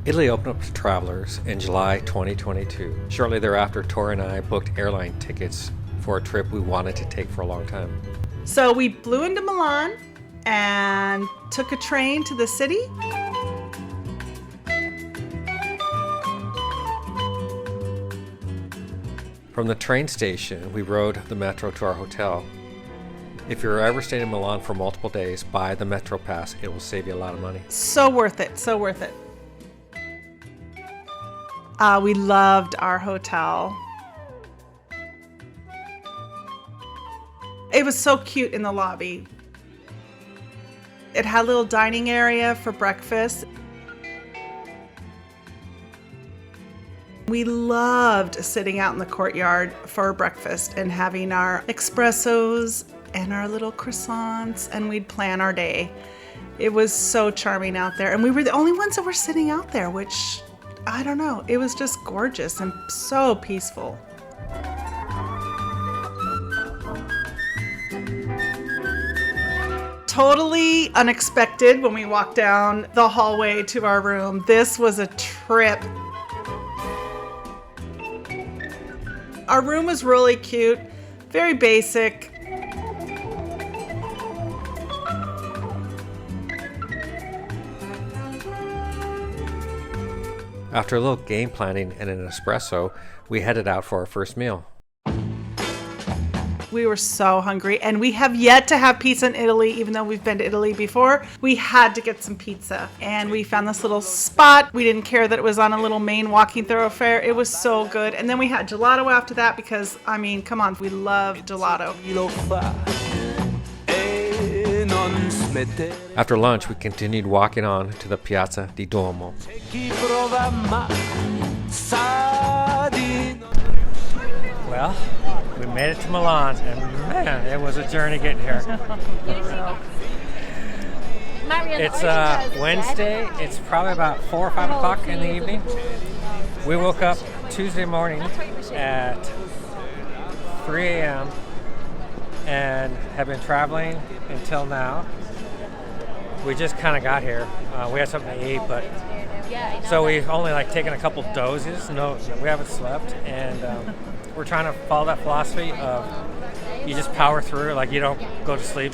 Italy opened up to travelers in July 2022. Shortly thereafter, Tori and I booked airline tickets for a trip we wanted to take for a long time. So we flew into Milan and took a train to the city. From the train station, we rode the metro to our hotel. If you're ever staying in Milan for multiple days, buy the metro pass. It will save you a lot of money. So worth it, so worth it. We loved our hotel. It was so cute in the lobby. It had a little dining area for breakfast. We loved sitting out in the courtyard for breakfast and having our espressos and our little croissants, and we'd plan our day. It was so charming out there, and we were the only ones that were sitting out there, which, I don't know, it was just gorgeous and so peaceful. Totally unexpected when we walked down the hallway to our room. This was a trip. Our room was really cute, very basic. After a little game planning and an espresso, we headed out for our first meal. We were so hungry, and we have yet to have pizza in Italy, even though we've been to Italy before. We had to get some pizza, and we found this little spot. We didn't care that it was on a little main walking thoroughfare. It was so good. And then we had gelato after that because, I mean, come on, we love gelato. After lunch, we continued walking on to the Piazza di Duomo. Well, we made it to Milan, and man, it was a journey getting here. It's Wednesday. It's probably about 4 or 5 o'clock in the evening. We woke up Tuesday morning at 3 a.m. and have been traveling until now. We just kind of got here. We had something to eat, but so we've only taken a couple doses. No, we haven't slept, and we're trying to follow that philosophy of you just power through. Like, you don't go to sleep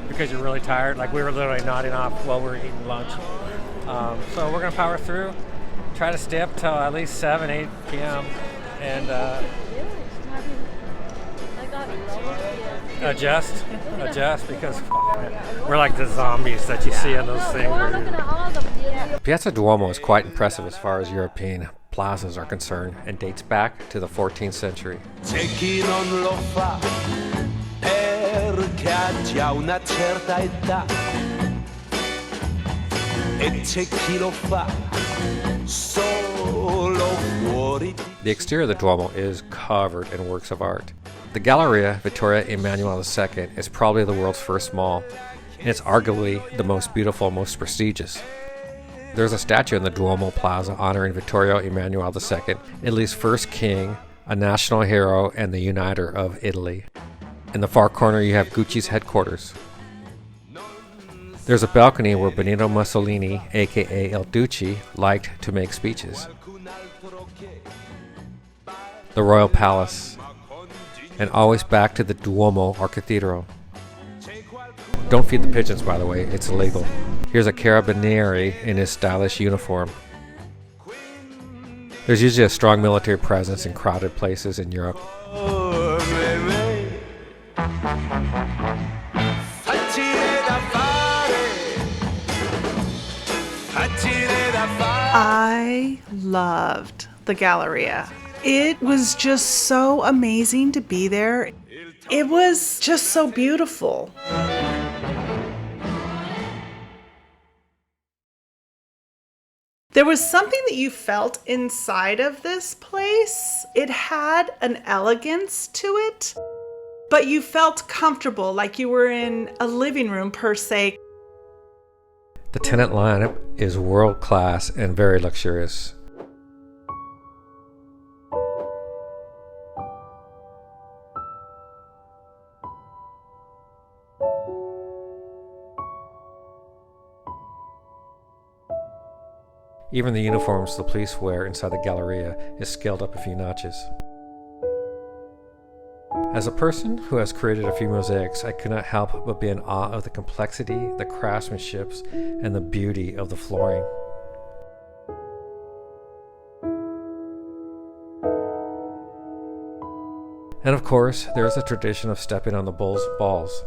because you're really tired. Like, we were literally nodding off while we were eating lunch. So we're gonna power through, try to stay up till at least 7, 8 p.m. and adjust because we're like the zombies that you see on those things. Piazza Duomo is quite impressive as far as European plazas are concerned and dates back to the 14th century. The exterior of the Duomo is covered in works of art. The Galleria Vittorio Emanuele II is probably the world's first mall, and it's arguably the most beautiful, most prestigious. There's a statue in the Duomo Plaza honoring Vittorio Emanuele II, Italy's first king, a national hero, and the uniter of Italy. In the far corner, you have Gucci's headquarters. There's a balcony where Benito Mussolini, aka El Duce, liked to make speeches. The Royal Palace, and always back to the Duomo or Cathedral. Don't feed the pigeons, by the way, it's illegal. Here's a carabinieri in his stylish uniform. There's usually a strong military presence in crowded places in Europe. I loved the Galleria. It was just so amazing to be there. It was just so beautiful. There was something that you felt inside of this place. It had an elegance to it, but you felt comfortable, like you were in a living room per se. The tenant lineup is world class and very luxurious. Even the uniforms the police wear inside the Galleria is scaled up a few notches. As a person who has created a few mosaics, I could not help but be in awe of the complexity, the craftsmanship, and the beauty of the flooring. And of course, there is a tradition of stepping on the bull's balls.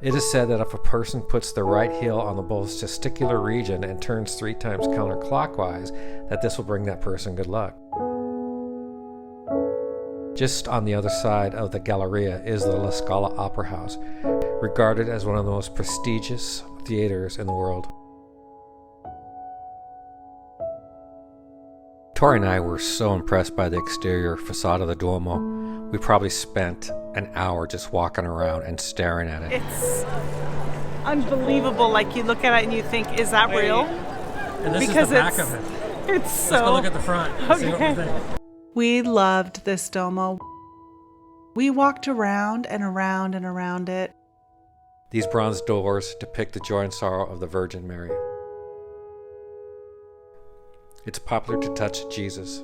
It is said that if a person puts their right heel on the bull's testicular region and turns 3 times counterclockwise, that this will bring that person good luck. Just on the other side of the Galleria is the La Scala Opera House, regarded as one of the most prestigious theaters in the world. Tori and I were so impressed by the exterior facade of the Duomo. We probably spent an hour just walking around and staring at it. It's unbelievable. Like, you look at it and you think, is that real? And this Because is the back of it. It's so... Let's go look at the front and see what we think. We loved this Duomo. We walked around and around and around it. These bronze doors depict the joy and sorrow of the Virgin Mary. It's popular to touch Jesus.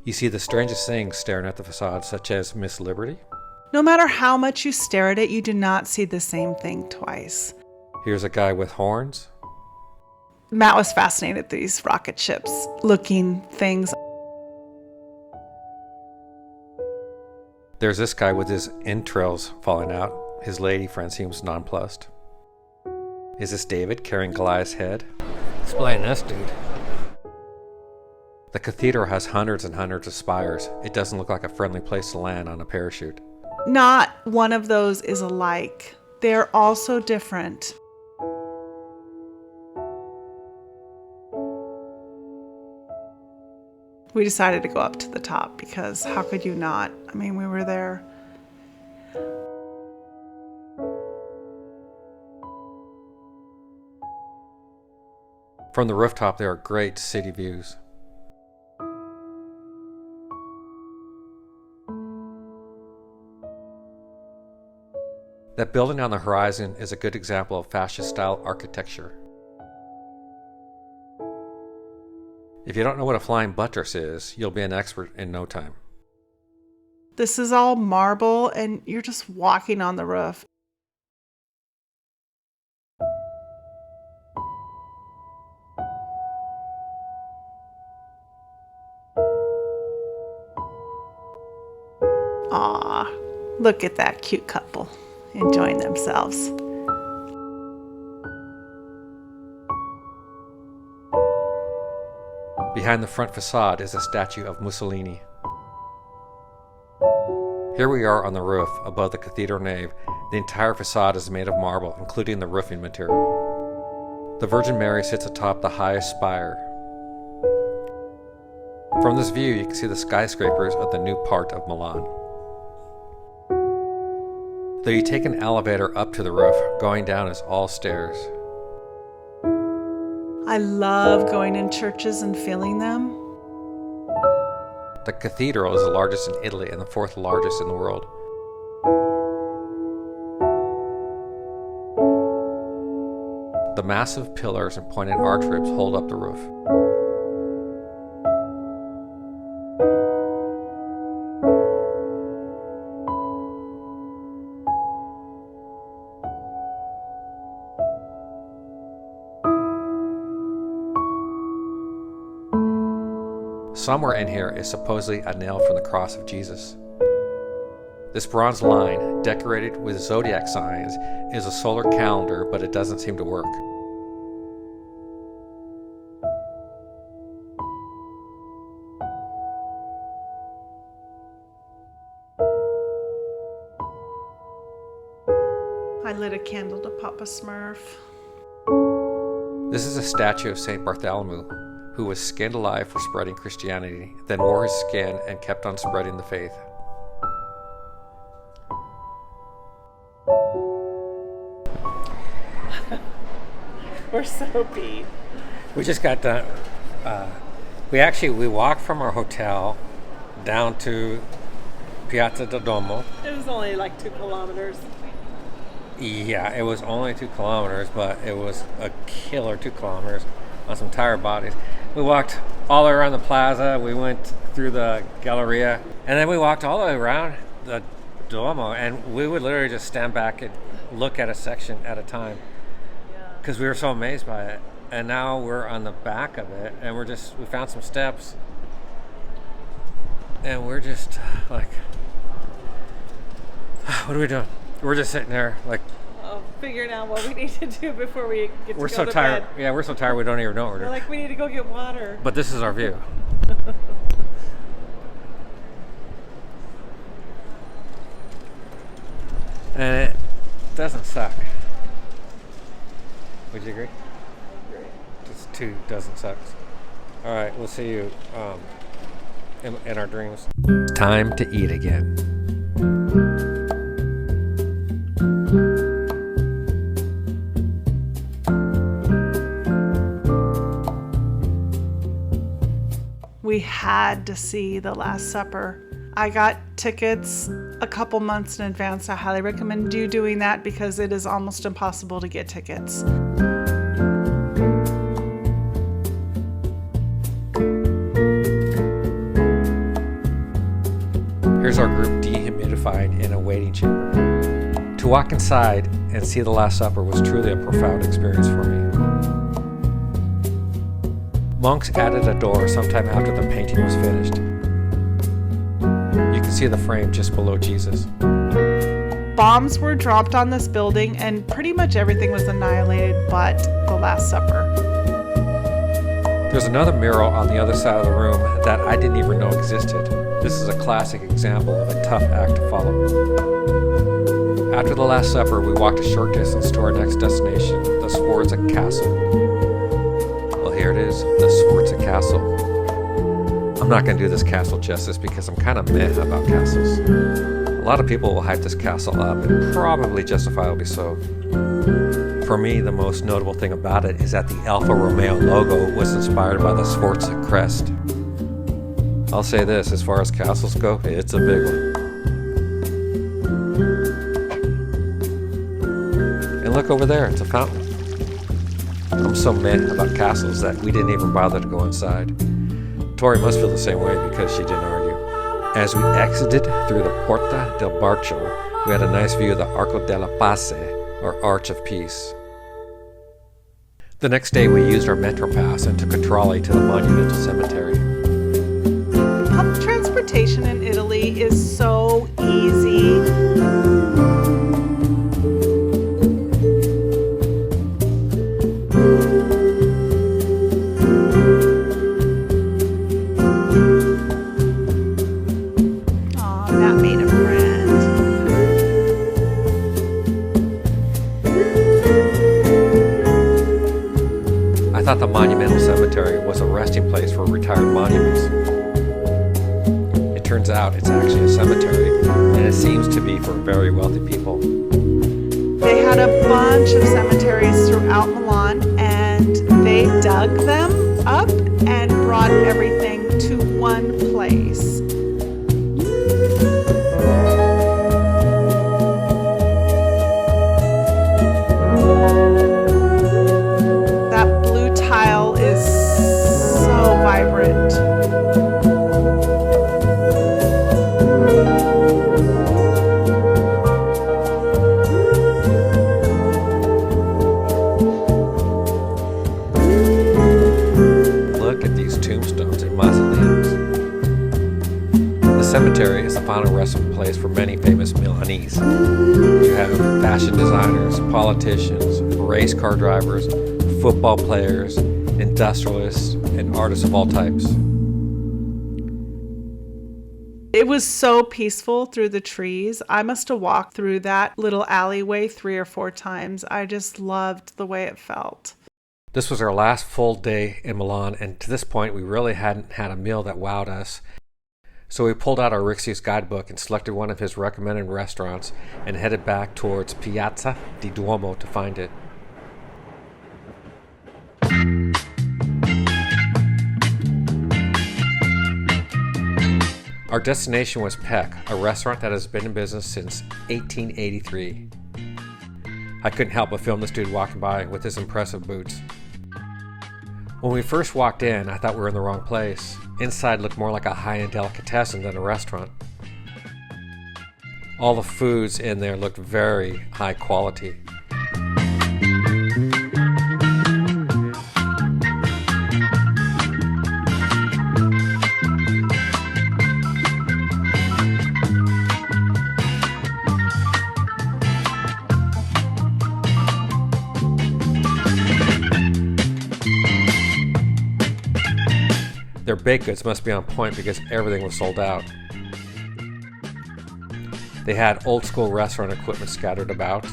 You see the strangest things staring at the facade, such as Miss Liberty. No matter how much you stare at it, you do not see the same thing twice. Here's a guy with horns. Matt was fascinated with these rocket ships looking things. There's this guy with his entrails falling out. His lady friend seems nonplussed. Is this David carrying Goliath's head? Explain this, dude. The cathedral has hundreds and hundreds of spires. It doesn't look like a friendly place to land on a parachute. Not one of those is alike. They're all so different. We decided to go up to the top because how could you not? I mean, we were there. From the rooftop, there are great city views. That building on the horizon is a good example of fascist-style architecture. If you don't know what a flying buttress is, you'll be an expert in no time. This is all marble and you're just walking on the roof. Aw, look at that cute couple enjoying themselves. Behind the front facade is a statue of Mussolini. Here we are on the roof above the cathedral nave. The entire facade is made of marble, including the roofing material. The Virgin Mary sits atop the highest spire. From this view, you can see the skyscrapers of the new part of Milan. Though you take an elevator up to the roof, going down is all stairs. I love going in churches and feeling them. The cathedral is the largest in Italy and the 4th largest in the world. The massive pillars and pointed arch ribs hold up the roof. Somewhere in here is supposedly a nail from the cross of Jesus. This bronze line, decorated with zodiac signs, is a solar calendar, but it doesn't seem to work. I lit a candle to Papa Smurf. This is a statue of St. Bartholomew, who was skinned alive for spreading Christianity, then wore his skin and kept on spreading the faith. We're so beat. We just got done. We walked from our hotel down to Piazza del Duomo. It was only like 2 kilometers. Yeah, it was only 2 kilometers, but it was a killer 2 kilometers on some tired bodies. We walked all the way around the plaza. We went through the Galleria, and then we walked all the way around the Duomo, and we would literally just stand back and look at a section at a time because we were so amazed by it. And now we're on the back of it, and we found some steps, and we're just like, what are we doing? We're just sitting there like, Figuring out what we need to do before we get to we're go so to tired. bed. Yeah, we're so tired we don't even know what we're We're doing. like, we need to go get water. But this is our view. And it doesn't suck. Would you agree? Just 2 doesn't suck. All right, we'll see you in our dreams. Time to eat again. We had to see The Last Supper. I got tickets a couple months in advance. I highly recommend you doing that because it is almost impossible to get tickets. Here's our group dehumidified in a waiting chamber. To walk inside and see The Last Supper was truly a profound experience for me. Monks added a door sometime after the painting was finished. You can see the frame just below Jesus. Bombs were dropped on this building and pretty much everything was annihilated but The Last Supper. There's another mural on the other side of the room that I didn't even know existed. This is a classic example of a tough act to follow. After The Last Supper, we walked a short distance to our next destination, the Sforza Castle. Well, here it is, the Sforza Castle. I'm not going to do this castle justice because I'm kind of meh about castles. A lot of people will hype this castle up, and probably justifiably so. For me, the most notable thing about it is that the Alfa Romeo logo was inspired by the Sforza crest. I'll say this, as far as castles go, it's a big one. And look over there, it's a fountain. I'm so meh about castles that we didn't even bother to go inside. Tori must feel the same way because she didn't argue. As we exited through the Porta del Barcio, we had a nice view of the Arco della Pace, or Arch of Peace. The next day we used our Metro Pass and took a trolley to the Monumental Cemetery. Public transportation in Italy is so easy. Aw, Matt made a friend. I thought the Monumental Cemetery was a resting place for retired monuments. It turns out it's actually a cemetery, and it seems to be for very wealthy people. They had a bunch of cemeteries throughout Milan, and they dug them up and brought everything to one place. That blue tile is so vibrant. Look at these tombstones and mausoleums. The cemetery is the final resting place for many famous Milanese. You have fashion designers, politicians, race car drivers, football players, industrialists, and artists of all types. It was so peaceful through the trees. I must have walked through that little alleyway 3 or 4 times. I just loved the way it felt. This was our last full day in Milan, and to this point we really hadn't had a meal that wowed us. So we pulled out our Rixius guidebook and selected one of his recommended restaurants and headed back towards Piazza di Duomo to find it. Our destination was Peck, a restaurant that has been in business since 1883. I couldn't help but film this dude walking by with his impressive boots. When we first walked in, I thought we were in the wrong place. Inside looked more like a high-end delicatessen than a restaurant. All the foods in there looked very high quality. Their baked goods must be on point because everything was sold out. They had old school restaurant equipment scattered about.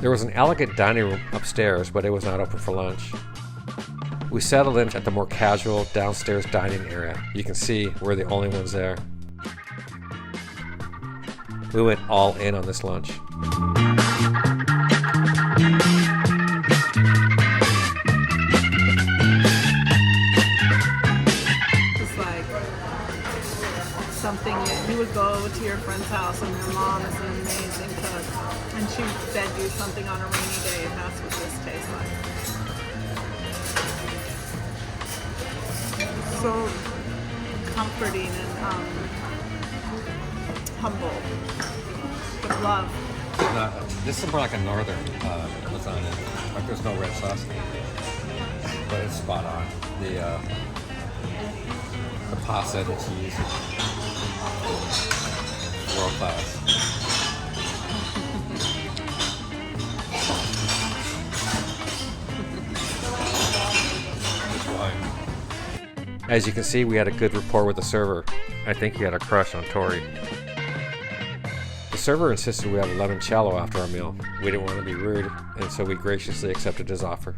There was an elegant dining room upstairs, but it was not open for lunch. We settled in at the more casual downstairs dining area. You can see we're the only ones there. We went all in on this lunch. Something you would go to your friend's house and your mom is an amazing cook and she fed you something on a rainy day, and that's what this tastes like. So comforting and humble with love. This is more like a northern lasagna. Like there's no red sauce, but it's spot on. The pasta and the cheese, world class. As you can see, we had a good rapport with the server. I think he had a crush on Tori. The server insisted we have limoncello after our meal. We didn't want to be rude, and so we graciously accepted his offer.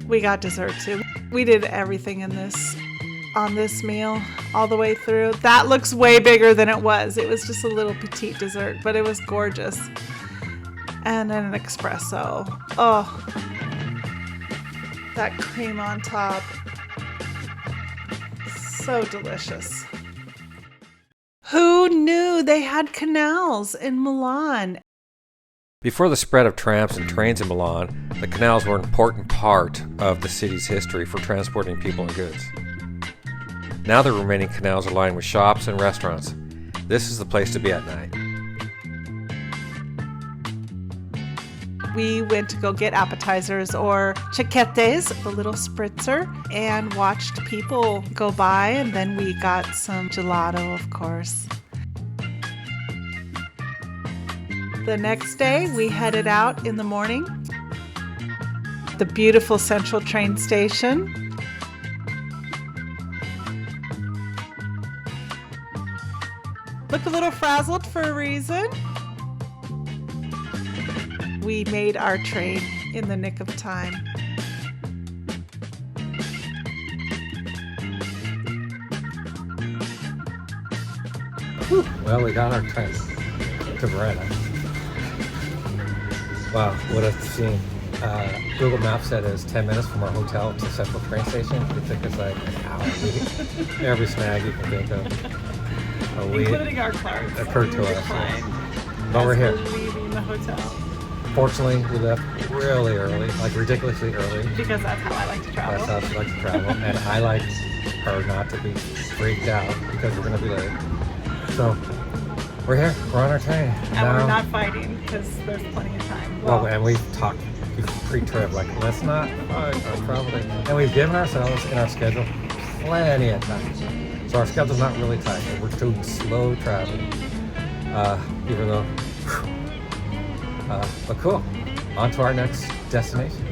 We got dessert too. We did everything on this meal all the way through. That looks way bigger than it was. It was just a little petite dessert, but it was gorgeous. And then an espresso. Oh, that cream on top. So delicious. Who knew they had canals in Milan? Before the spread of trams and trains in Milan, the canals were an important part of the city's history for transporting people and goods. Now the remaining canals are lined with shops and restaurants. This is the place to be at night. We went to go get appetizers or cicchettes, the little spritzer, and watched people go by, and then we got some gelato, of course. The next day, we headed out in the morning. The beautiful central train station. Look a little frazzled for a reason. We made our train in the nick of time. Whew. Well, we got our train to Verona. Wow, what a scene. Google Maps said it was 10 minutes from our hotel to Central train station. It took us like an hour. Every snag you can think of. Including our cars. Occurred to us. But we're here. Leaving the hotel. Fortunately, we left really early, like ridiculously early. Because that's how I like to travel. That's how she likes to travel. And I like her not to be freaked out because we're going to be late. So, we're here. We're on our train. And now, we're not fighting because there's plenty of time. Well, and we've talked pre-trip, like, let's not fight our travel day. And we've given ourselves in our schedule plenty of time. So our schedule's not really tight. We're doing slow traveling. Even though, but cool. On to our next destination.